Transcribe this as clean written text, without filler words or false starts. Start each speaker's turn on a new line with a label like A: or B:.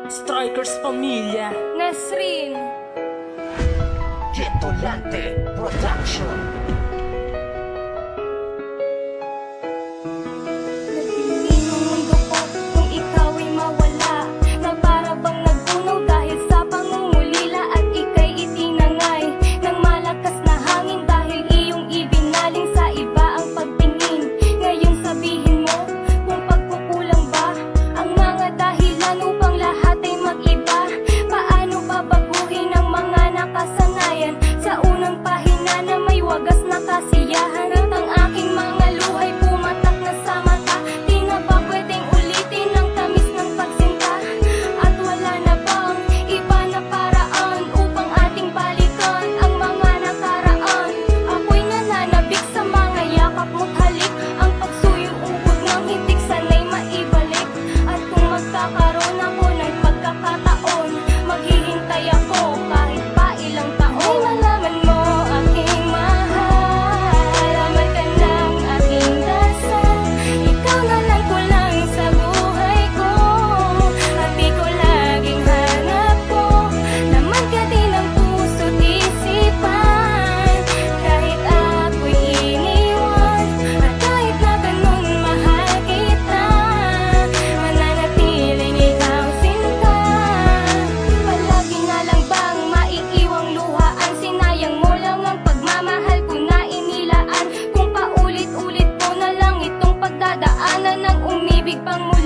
A: Strikers Pamilya,
B: Nesrin,
C: Getolante Production.
B: nagpili ng mundo ko kung ikaw ay mawala, na para bang nagunaw dahil sa pangungulila. At ika'y itinangay ng malakas na hangin dahil iyong ibinaling sa iba ang pagtingin. Ngayon sabihin mo kung pagkukulang ba ang mga dahilan upang lahat ay mag-iba. Paano babaguhin ang mga nakasanayan sa unang pahina na may wagas na kasiyahan? At ang aking mga luhay pumatak na sa mata, di na ba pwedeng ulitin ang tamis ng pagsinta? At wala na bang iba na paraan upang ating balikan ang mga nakaraan? Ako'y nananabik sa mga yakap mo't halik, ang pagsuyo ubod ng hitik sana'y maibalik. At kung magkakaroon ako ng pagkakataon, maghihintay ako kahit pa ilang taon. Ay malaman mo aking mahal, alaman ka ng aking dasal. Ikaw na lang kulang sa buhay ko, at di ko laging hanap ko. Laman ka din ang puso't isipan, kahit ako'y iniwan. At kahit na ganun mahal kita, mananatiling ikaw sinta. Palagi na lang bang maiiwang luhaan? Sinayang mo lang ang pagmamahal ko na inilaan. Kung paulit-ulit ko na lang itong pagdadaanan ng umibig pang muli.